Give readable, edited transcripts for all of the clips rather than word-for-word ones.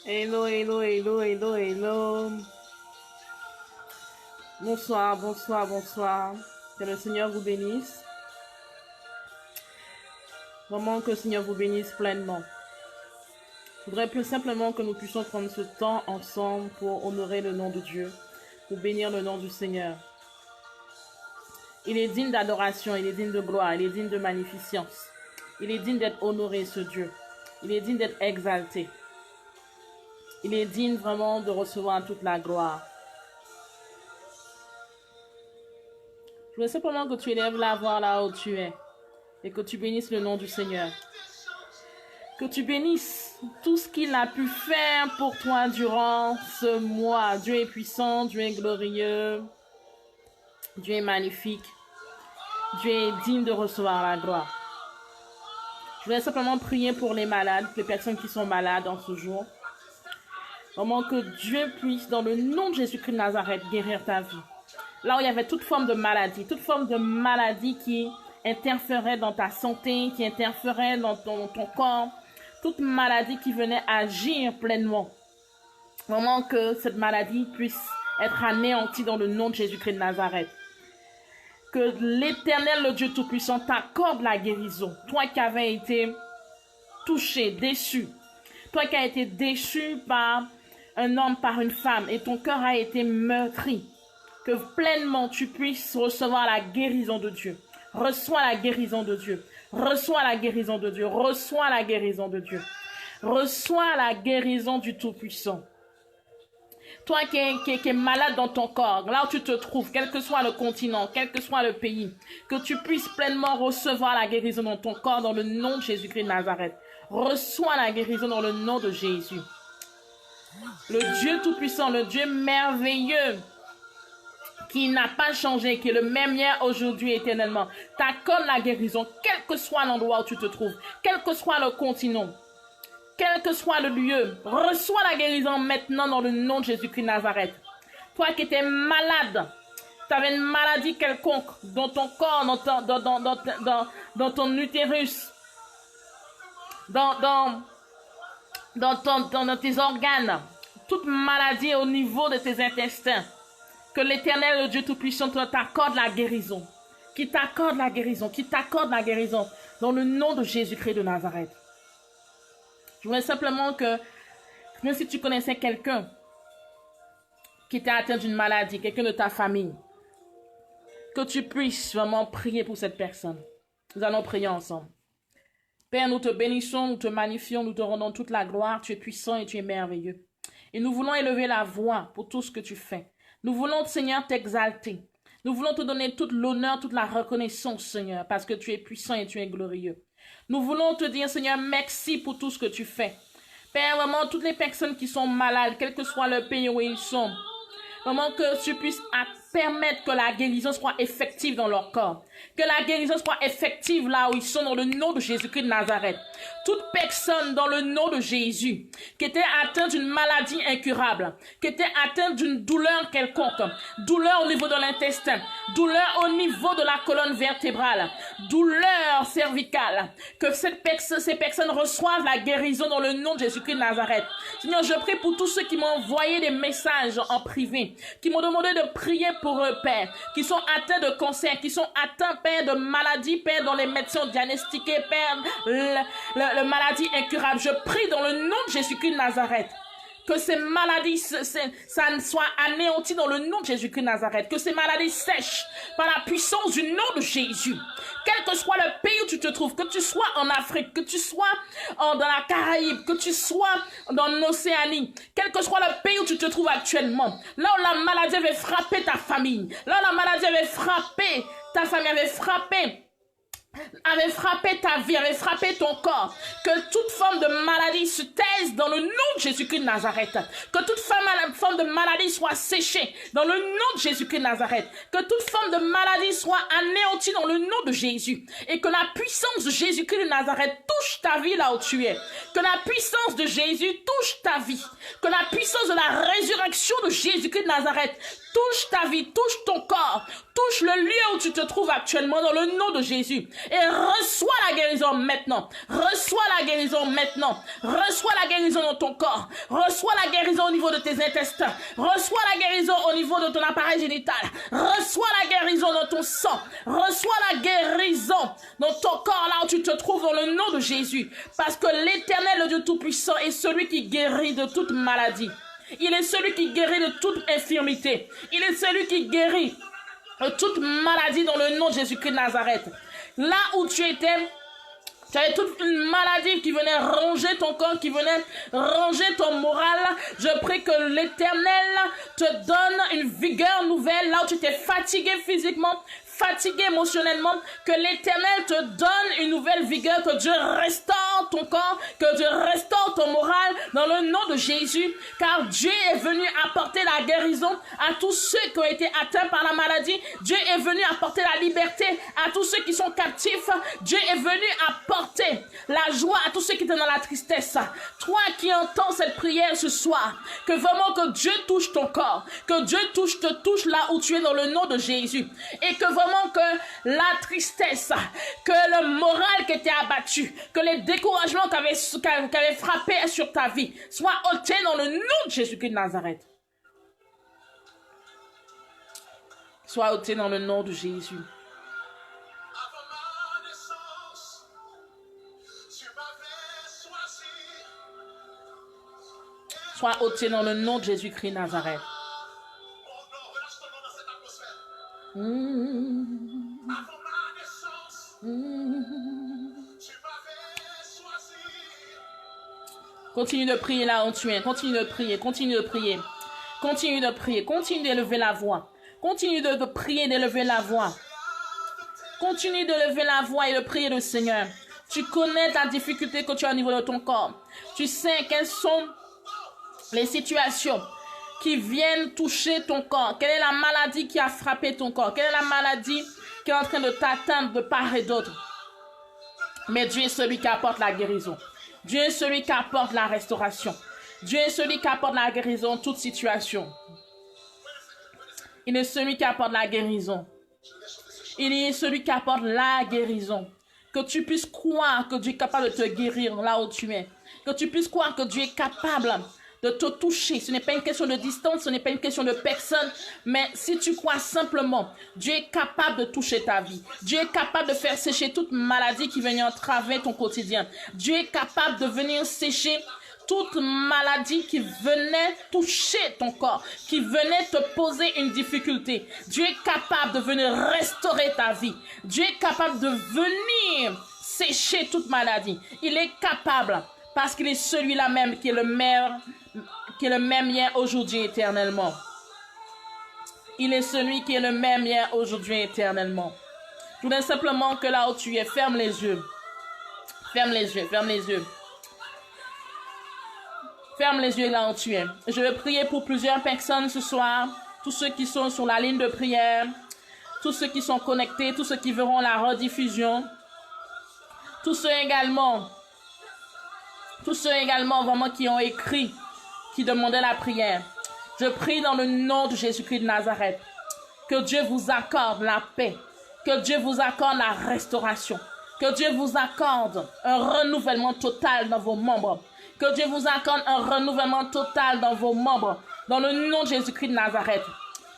Hello, hello, hello, hello, hello. Bonsoir, bonsoir, bonsoir. Que le Seigneur vous bénisse. Vraiment que le Seigneur vous bénisse pleinement. Je voudrais plus simplement que nous puissions prendre ce temps ensemble pour honorer le nom de Dieu, pour bénir le nom du Seigneur. Il est digne d'adoration, il est digne de gloire, il est digne de magnificence. Il est digne d'être honoré, ce Dieu. Il est digne d'être exalté. Il est digne vraiment de recevoir toute la gloire. Je veux simplement que tu élèves la voix là où tu es et que tu bénisses le nom du Seigneur. Que tu bénisses tout ce qu'il a pu faire pour toi durant ce mois. Dieu est puissant, Dieu est glorieux, Dieu est magnifique, Dieu est digne de recevoir la gloire. Je voudrais simplement prier pour les malades, les personnes qui sont malades en ce jour. Vraiment que Dieu puisse, dans le nom de Jésus-Christ de Nazareth, guérir ta vie. Là où il y avait toute forme de maladie qui interférait dans ta santé, qui interférait dans ton corps, toute maladie qui venait agir pleinement. Vraiment que cette maladie puisse être anéantie dans le nom de Jésus-Christ de Nazareth. Que l'Éternel, le Dieu Tout-Puissant, t'accorde la guérison. Toi qui avais été touché, déçu. Toi qui as été déçu par un homme, par une femme, et ton cœur a été meurtri. Que pleinement tu puisses recevoir la guérison de Dieu. Reçois la guérison de Dieu. Reçois la guérison de Dieu. Reçois la guérison de Dieu. Reçois la guérison du Tout-Puissant. Toi qui es malade dans ton corps, là où tu te trouves, quel que soit le continent, quel que soit le pays, que tu puisses pleinement recevoir la guérison dans ton corps dans le nom de Jésus-Christ de Nazareth. Reçois la guérison dans le nom de Jésus. Le Dieu Tout-Puissant, le Dieu merveilleux, qui n'a pas changé, qui est le même hier, aujourd'hui, éternellement, t'accorde la guérison, quel que soit l'endroit où tu te trouves, quel que soit le continent, quel que soit le lieu. Reçois la guérison maintenant dans le nom de Jésus-Christ de Nazareth. Toi qui étais malade, tu avais une maladie quelconque dans ton corps, dans ton utérus, dans tes organes, toute maladie au niveau de tes intestins. Que l'Éternel, le Dieu Tout-Puissant, t'accorde la guérison. Qui t'accorde la guérison. Qui t'accorde la guérison. Dans le nom de Jésus-Christ de Nazareth. Je voudrais simplement que, même si tu connaissais quelqu'un qui était atteint d'une maladie, quelqu'un de ta famille, que tu puisses vraiment prier pour cette personne. Nous allons prier ensemble. Père, nous te bénissons, nous te magnifions, nous te rendons toute la gloire. Tu es puissant et tu es merveilleux. Et nous voulons élever la voix pour tout ce que tu fais. Nous voulons, Seigneur, t'exalter. Nous voulons te donner toute l'honneur, toute la reconnaissance, Seigneur, parce que tu es puissant et tu es glorieux. Nous voulons te dire, Seigneur, merci pour tout ce que tu fais. Père, vraiment, toutes les personnes qui sont malades, quel que soit le pays où ils sont, vraiment que tu puisses permettre que la guérison soit effective dans leur corps. Que la guérison soit effective là où ils sont dans le nom de Jésus-Christ de Nazareth. Toute personne dans le nom de Jésus qui était atteinte d'une maladie incurable, qui était atteinte d'une douleur quelconque, douleur au niveau de l'intestin, douleur au niveau de la colonne vertébrale, douleur cervicale, que ces personnes reçoivent la guérison dans le nom de Jésus-Christ de Nazareth. Seigneur, je prie pour tous ceux qui m'ont envoyé des messages en privé, qui m'ont demandé de prier pour eux, Père, qui sont atteints de cancer, qui sont atteints, Père, de maladies, Père, dont les médecins ont diagnostiqué, Père, le maladie incurable. Je prie dans le nom de Jésus-Christ de Nazareth. Que ces maladies, ça ne soit anéanti dans le nom de Jésus-Christ de Nazareth. Que ces maladies sèchent par la puissance du nom de Jésus. Quel que soit le pays où tu te trouves, que tu sois en Afrique, que tu sois dans la Caraïbe, que tu sois dans l'Océanie, quel que soit le pays où tu te trouves actuellement, là où la maladie avait frappé ta famille, là où la maladie avait frappé ta famille, avait frappé ta vie, avait frappé ton corps, que toute forme de maladie se taise dans le nom de Jésus-Christ de Nazareth, que toute forme de maladie soit séchée dans le nom de Jésus-Christ de Nazareth, que toute forme de maladie soit anéantie dans le nom de Jésus, et que la puissance de Jésus-Christ de Nazareth touche ta vie là où tu es, que la puissance de Jésus touche ta vie, que la puissance de la résurrection de Jésus-Christ de Nazareth touche ta vie, touche ton corps, touche le lieu où tu te trouves actuellement dans le nom de Jésus. Et reçois la guérison maintenant. Reçois la guérison maintenant. Reçois la guérison dans ton corps. Reçois la guérison au niveau de tes intestins. Reçois la guérison au niveau de ton appareil génital. Reçois la guérison dans ton sang. Reçois la guérison dans ton corps là où tu te trouves dans le nom de Jésus. Parce que l'Éternel, le Dieu Tout-Puissant, est celui qui guérit de toute maladie. Il est celui qui guérit de toute infirmité. Il est celui qui guérit de toute maladie dans le nom de Jésus-Christ de Nazareth. Là où tu étais, tu avais toute une maladie qui venait ronger ton corps, qui venait ronger ton moral. Je prie que l'Éternel te donne une vigueur nouvelle. Là où tu t'es fatigué physiquement, fatigué émotionnellement, que l'Éternel te donne une nouvelle vigueur, que Dieu restaure ton corps, que Dieu restaure ton moral dans le nom de Jésus, car Dieu est venu apporter la guérison à tous ceux qui ont été atteints par la maladie. Dieu est venu apporter la liberté à tous ceux qui sont captifs. Dieu est venu apporter la joie à tous ceux qui étaient dans la tristesse. Toi qui entends cette prière ce soir, que vraiment que Dieu touche ton corps, que Dieu te touche là où tu es dans le nom de Jésus, et que vraiment que la tristesse, que le moral qui était abattu, que les découragements qui avaient frappé sur ta vie soient ôtés dans le nom de Jésus-Christ de Nazareth. Soient ôtés dans le nom de Jésus. Sois ôté dans le nom de Jésus-Christ de Nazareth. Continue de prier là où tu es. Continue de prier. Continue de prier. Continue de prier. Continue d'élever la voix. Continue de prier, d'élever la voix. Continue de lever la voix et de prier le Seigneur. Tu connais ta difficulté que tu as au niveau de ton corps. Tu sais quelles sont les situations qui viennent toucher ton corps. Quelle est la maladie qui a frappé ton corps? Quelle est la maladie qui est en train de t'atteindre de part et d'autre? Mais Dieu est celui qui apporte la guérison. Dieu est celui qui apporte la restauration. Dieu est celui qui apporte la guérison en toute situation. Il est celui qui apporte la guérison. Il est celui qui apporte la guérison. Que tu puisses croire que Dieu est capable de te guérir là où tu es. Que tu puisses croire que Dieu est capable de te toucher. Ce n'est pas une question de distance, ce n'est pas une question de personne, mais si tu crois simplement, Dieu est capable de toucher ta vie. Dieu est capable de faire sécher toute maladie qui venait entraver ton quotidien. Dieu est capable de venir sécher toute maladie qui venait toucher ton corps, qui venait te poser une difficulté. Dieu est capable de venir restaurer ta vie. Dieu est capable de venir sécher toute maladie. Il est capable parce qu'il est celui-là même qui est le même hier, aujourd'hui, éternellement. Il est celui qui est le même hier, aujourd'hui, éternellement. Je voudrais simplement que là où tu es, ferme les yeux. Ferme les yeux, ferme les yeux. Ferme les yeux là où tu es. Je vais prier pour plusieurs personnes ce soir. Tous ceux qui sont sur la ligne de prière. Tous ceux qui sont connectés. Tous ceux qui verront la rediffusion. Tous ceux également vraiment qui ont écrit, qui demandaient la prière. Je prie dans le nom de Jésus-Christ de Nazareth. Que Dieu vous accorde la paix. Que Dieu vous accorde la restauration. Que Dieu vous accorde un renouvellement total dans vos membres. Que Dieu vous accorde un renouvellement total dans vos membres. Dans le nom de Jésus-Christ de Nazareth.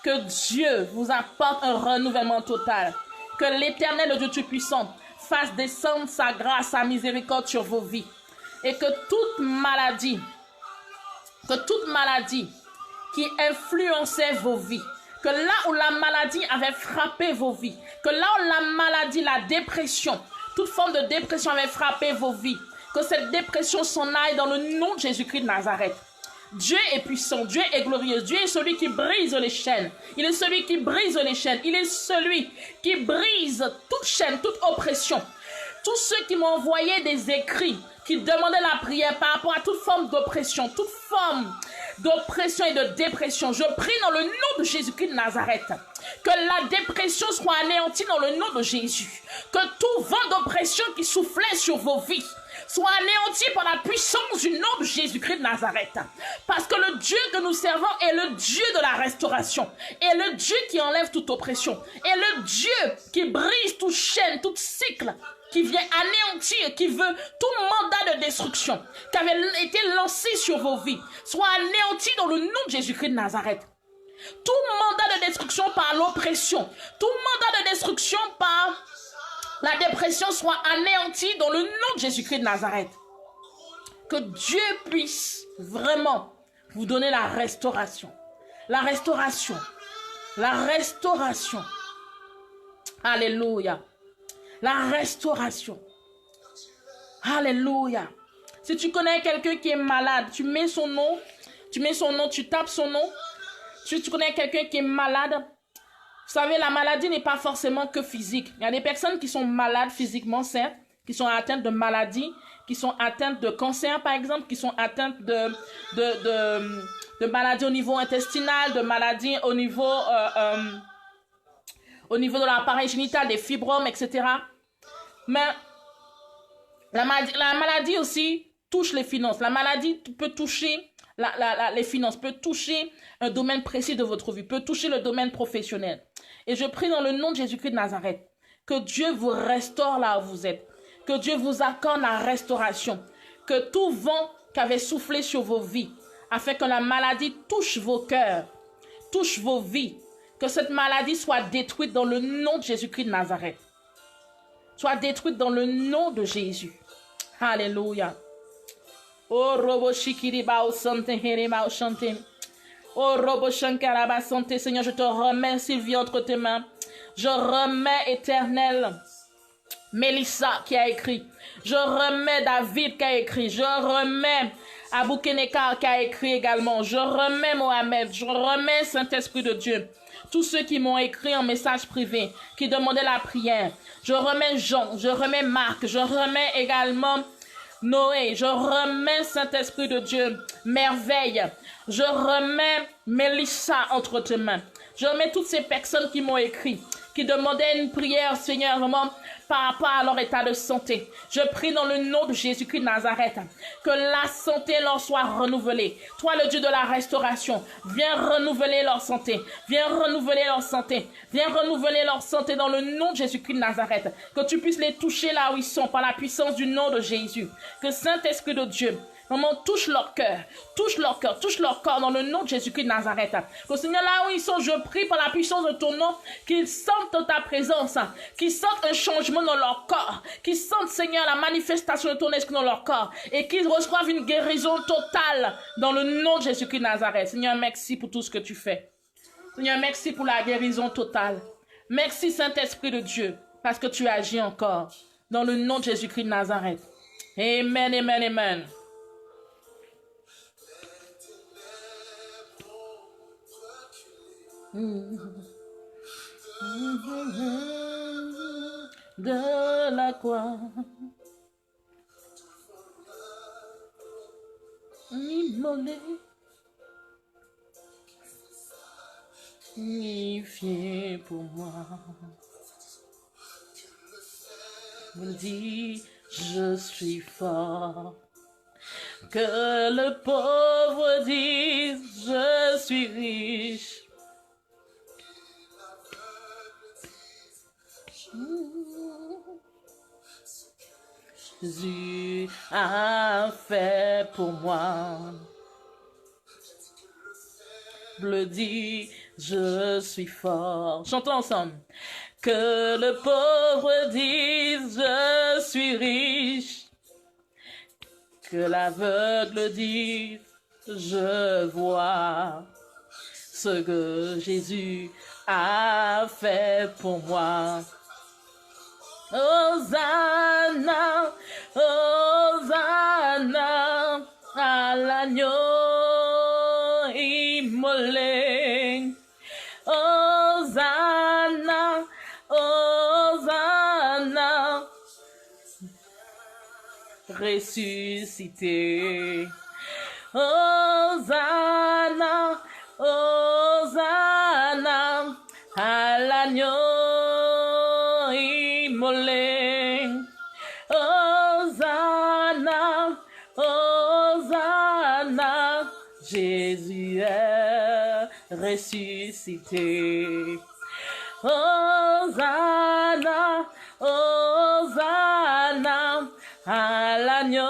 Que Dieu vous apporte un renouvellement total. Que l'Éternel, le Dieu Tout-Puissant, fasse descendre sa grâce, sa miséricorde sur vos vies. Et que toute maladie qui influençait vos vies, que là où la maladie avait frappé vos vies, que là où la maladie, la dépression, toute forme de dépression avait frappé vos vies, que cette dépression s'en aille dans le nom de Jésus-Christ de Nazareth. Dieu est puissant, Dieu est glorieux, Dieu est celui qui brise les chaînes. Il est celui qui brise les chaînes, il est celui qui brise toute chaîne, toute oppression. Tous ceux qui m'ont envoyé des écrits, qui demandaient la prière par rapport à toute forme d'oppression, toute forme d'oppression et de dépression, je prie dans le nom de Jésus-Christ de Nazareth, que la dépression soit anéantie dans le nom de Jésus, que tout vent d'oppression qui soufflait sur vos vies soit anéanti par la puissance du nom de Jésus-Christ de Nazareth. Parce que le Dieu que nous servons est le Dieu de la restauration, est le Dieu qui enlève toute oppression, est le Dieu qui brise toute chaîne, tout cycle, qui vient anéantir, qui veut tout mandat de destruction qui avait été lancé sur vos vies, soit anéanti dans le nom de Jésus-Christ de Nazareth. Tout mandat de destruction par l'oppression, tout mandat de destruction par la dépression soit anéanti dans le nom de Jésus-Christ de Nazareth. Que Dieu puisse vraiment vous donner la restauration. La restauration. La restauration. Alléluia. La restauration. Alléluia. Si tu connais quelqu'un qui est malade, tu mets son nom, tu tapes son nom. Si tu connais quelqu'un qui est malade, vous savez, la maladie n'est pas forcément que physique. Il y a des personnes qui sont malades physiquement, certes, qui sont atteintes de maladies, qui sont atteintes de cancer, par exemple, qui sont atteintes de maladies au niveau intestinal, de maladies au niveau de l'appareil génital, des fibromes, etc. Mais la maladie aussi touche les finances. La maladie peut toucher les finances, peut toucher un domaine précis de votre vie, peut toucher le domaine professionnel. Et je prie dans le nom de Jésus-Christ de Nazareth, que Dieu vous restaure là où vous êtes, que Dieu vous accorde la restauration, que tout vent qui avait soufflé sur vos vies, afin que la maladie touche vos cœurs, touche vos vies, que cette maladie soit détruite dans le nom de Jésus-Christ de Nazareth, soit détruite dans le nom de Jésus. Alléluia. Oh, robo shikiriba o sante herema o chante. Oh, robo shankaraba sante. Seigneur, je te remets Sylvie entre tes mains. Je remets Éternel Mélissa qui a écrit. Je remets David qui a écrit. Je remets Aboukenekar qui a écrit également. Je remets Mohamed. Je remets Saint-Esprit de Dieu. Tous ceux qui m'ont écrit en message privé, qui demandaient la prière. Je remets Jean. Je remets Marc. Je remets également Noé, je remets Saint-Esprit de Dieu, merveille. Je remets Mélissa entre tes mains. Je remets toutes ces personnes qui m'ont écrit, qui demandaient une prière, Seigneur, vraiment, par rapport à leur état de santé. Je prie dans le nom de Jésus-Christ de Nazareth, que la santé leur soit renouvelée. Toi, le Dieu de la restauration, viens renouveler leur santé. Viens renouveler leur santé. Viens renouveler leur santé dans le nom de Jésus-Christ de Nazareth. Que tu puisses les toucher là où ils sont, par la puissance du nom de Jésus. Que Saint-Esprit de Dieu, maman, touche leur cœur, touche leur cœur, touche leur corps dans le nom de Jésus-Christ de Nazareth. Que Seigneur, là où ils sont, je prie par la puissance de ton nom, qu'ils sentent ta présence, qu'ils sentent un changement dans leur corps, qu'ils sentent, Seigneur, la manifestation de ton esprit dans leur corps et qu'ils reçoivent une guérison totale dans le nom de Jésus-Christ de Nazareth. Seigneur, merci pour tout ce que tu fais. Seigneur, merci pour la guérison totale. Merci, Saint-Esprit de Dieu, parce que tu agis encore dans le nom de Jésus-Christ de Nazareth. Amen, amen, amen. De la croix, immolé, unifié pour moi. Me dit, je suis fort. Que le pauvre dise, je suis riche. Jésus a fait pour moi. Bleu dit, je suis fort. Chantons ensemble. Que le pauvre dise, je suis riche. Que l'aveugle dise, je vois. Ce que Jésus a fait pour moi. Hosanna, Hosanna, à l'agneau immolé. Hosanna, Hosanna, ressuscité. Hosanna, Hosanna, à l'agneau immolé. Hosanna, Jésus est ressuscité. Hosanna, Hosanna, à l'agneau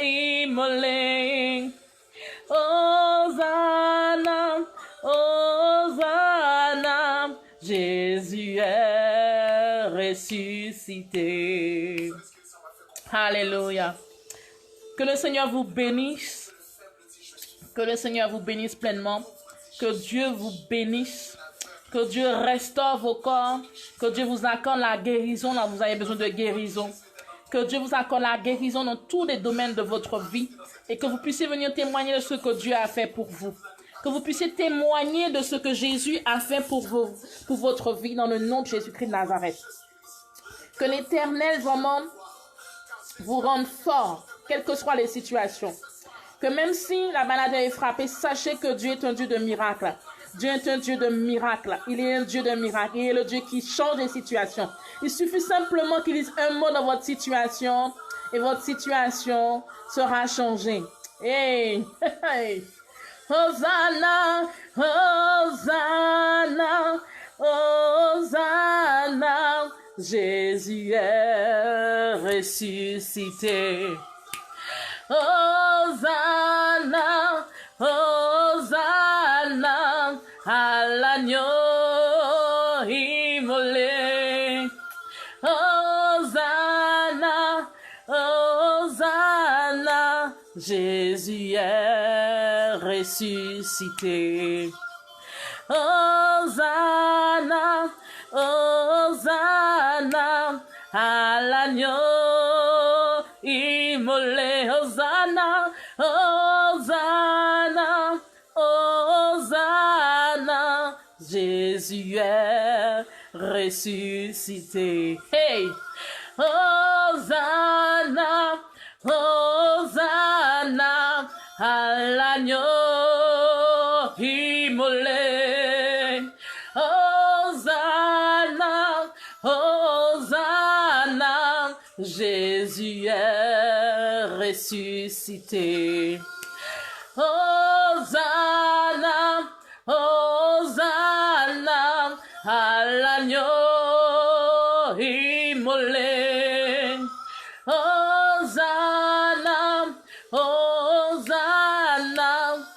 immolé. Hosanna, Hosanna, Jésus est ressuscité. Alléluia. Que le Seigneur vous bénisse. Que le Seigneur vous bénisse pleinement. Que Dieu vous bénisse. Que Dieu restaure vos corps. Que Dieu vous accorde la guérison là où vous avez besoin de guérison. Que Dieu vous accorde la guérison dans tous les domaines de votre vie. Et que vous puissiez venir témoigner de ce que Dieu a fait pour vous. Que vous puissiez témoigner de ce que Jésus a fait pour votre vie dans le nom de Jésus-Christ de Nazareth. Que l'Éternel vraiment vous rende fort, quelles que soient les situations. Que même si la maladie est frappée, sachez que Dieu est un Dieu de miracle. Dieu est un Dieu de miracle. Il est un Dieu de miracle. Il est le Dieu qui change les situations. Il suffit simplement qu'il dise un mot dans votre situation et votre situation sera changée. Hey, hey. Hosanna, Hosanna, Hosanna, Jésus est ressuscité. Hosanna, Hosanna, à l'agneau immolé. Hosanna, Hosanna, Jésus est ressuscité. Hosanna, Hosanna, à l'agneau immolé. Hosanna, Hosanna, Hosanna, Jésus est ressuscité. Hey! Hosanna, Hosanna, à l'agneau immolé. Hosanna, Hosanna, Jésus est ressuscité. Hosanna, Hosanna, à l'agneau immolé. Hosanna, Hosanna,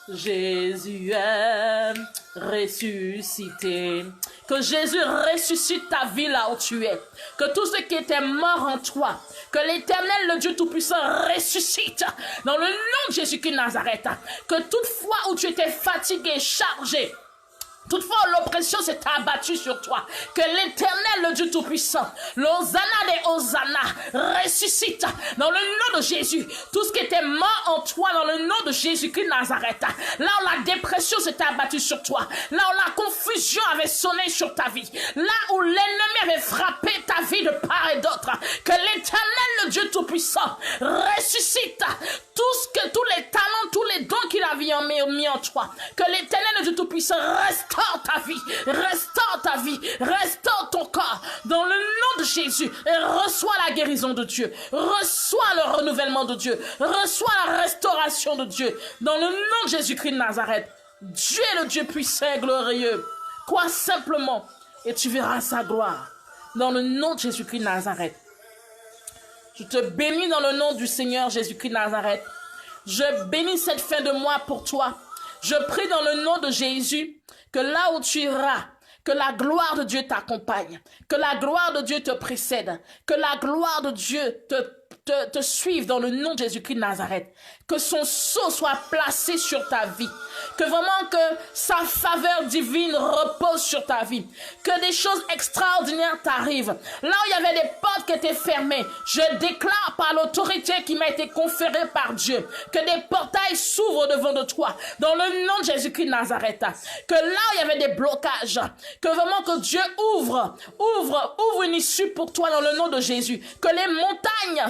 Jésus est ressuscité. Que Jésus ressuscite ta vie là où tu es. Que tout ce qui était mort en toi, que l'Éternel, le Dieu Tout-Puissant, ressuscite dans le nom de Jésus-Christ de Nazareth. Que toutefois où tu étais fatigué, chargé, toutefois, l'oppression s'est abattue sur toi. Que l'Éternel, le Dieu Tout-Puissant, l'Hosanna des Hosanna, ressuscite dans le nom de Jésus. Tout ce qui était mort en toi, dans le nom de Jésus-Christ de Nazareth. Là où la dépression s'est abattue sur toi. Là où la confusion avait sonné sur ta vie. Là où l'ennemi avait frappé ta vie de part et d'autre. Que l'Éternel, le Dieu Tout-Puissant, ressuscite tous les talents, tous les dons qu'il avait mis en toi. Que l'Éternel, le Dieu Tout-Puissant, restaure ta vie, restaure ton corps dans le nom de Jésus et reçois la guérison de Dieu, reçois le renouvellement de Dieu, reçois la restauration de Dieu dans le nom de Jésus-Christ de Nazareth. Dieu est le Dieu puissant et glorieux. Crois simplement et tu verras sa gloire dans le nom de Jésus-Christ de Nazareth. Je te bénis dans le nom du Seigneur Jésus-Christ de Nazareth. Je bénis cette fin de mois pour toi. Je prie dans le nom de Jésus que là où tu iras, que la gloire de Dieu t'accompagne, que la gloire de Dieu te précède, que la gloire de Dieu te suive dans le nom de Jésus-Christ de Nazareth. Que son sceau soit placé sur ta vie. Que vraiment que sa faveur divine repose sur ta vie. Que des choses extraordinaires t'arrivent. Là où il y avait des portes qui étaient fermées, je déclare par l'autorité qui m'a été conférée par Dieu, que des portails s'ouvrent devant de toi, dans le nom de Jésus-Christ de Nazareth. Que là où il y avait des blocages, que vraiment que Dieu ouvre une issue pour toi dans le nom de Jésus. Que les montagnes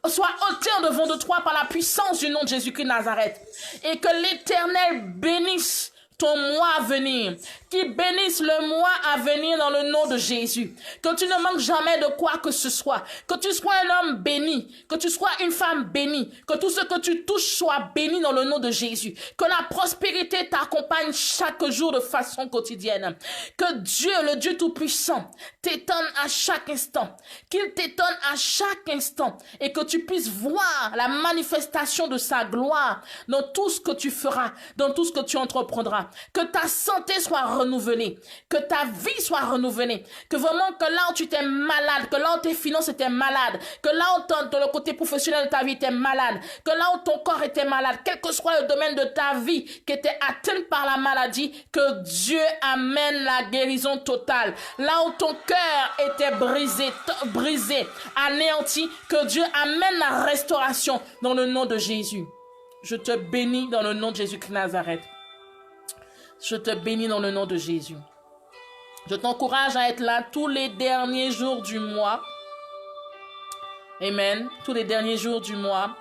soient ôtées en devant de toi par la puissance du nom de Jésus-Christ de Nazareth. Et que l'Éternel bénisse ton mois à venir, qui bénisse le mois à venir dans le nom de Jésus. Que tu ne manques jamais de quoi que ce soit, que tu sois un homme béni, que tu sois une femme bénie, que tout ce que tu touches soit béni dans le nom de Jésus, que la prospérité t'accompagne chaque jour de façon quotidienne, que Dieu, le Dieu Tout-Puissant, t'étonne à chaque instant, qu'il t'étonne à chaque instant et que tu puisses voir la manifestation de sa gloire dans tout ce que tu feras, dans tout ce que tu entreprendras, que ta santé soit renouvelée, que ta vie soit renouvelée, que vraiment que là où tu étais malade, que là où tes finances étaient malades, que là où dans le côté professionnel de ta vie était malade, que là où ton corps était malade, quel que soit le domaine de ta vie qui était atteint par la maladie, que Dieu amène la guérison totale. Là où ton cœur était brisé, anéanti, que Dieu amène la restauration dans le nom de Jésus. Je te bénis dans le nom de Jésus-Christ de Nazareth. Je te bénis dans le nom de Jésus. Je t'encourage à être là tous les derniers jours du mois. Amen. Tous les derniers jours du mois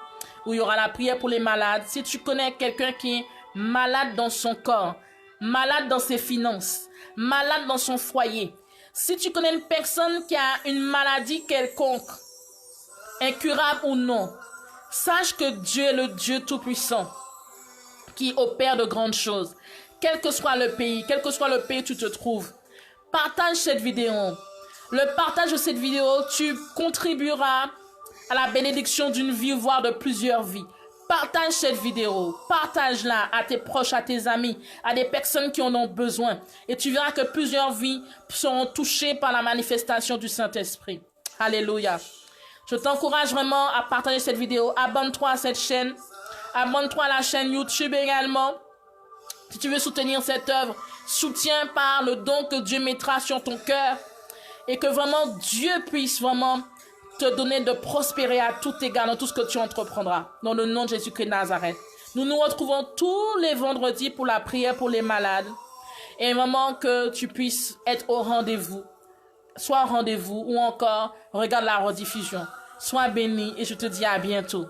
où il y aura la prière pour les malades. Si tu connais quelqu'un qui est malade dans son corps, malade dans ses finances, malade dans son foyer, si tu connais une personne qui a une maladie quelconque, incurable ou non, sache que Dieu est le Dieu Tout-Puissant qui opère de grandes choses. Quel que soit le pays où tu te trouves, partage cette vidéo. Le partage de cette vidéo, tu contribueras à la bénédiction d'une vie, voire de plusieurs vies. Partage cette vidéo, partage-la à tes proches, à tes amis, à des personnes qui en ont besoin. Et tu verras que plusieurs vies seront touchées par la manifestation du Saint-Esprit. Alléluia. Je t'encourage vraiment à partager cette vidéo. Abonne-toi à cette chaîne. Abonne-toi à la chaîne YouTube également. Si tu veux soutenir cette œuvre, soutiens par le don que Dieu mettra sur ton cœur. Et que vraiment Dieu puisse vraiment te donner de prospérer à tout égard dans tout ce que tu entreprendras. Dans le nom de Jésus-Christ de Nazareth. Nous nous retrouvons tous les vendredis pour la prière pour les malades. Et vraiment que tu puisses être au rendez-vous. Sois au rendez-vous ou encore regarde la rediffusion. Sois béni et je te dis à bientôt.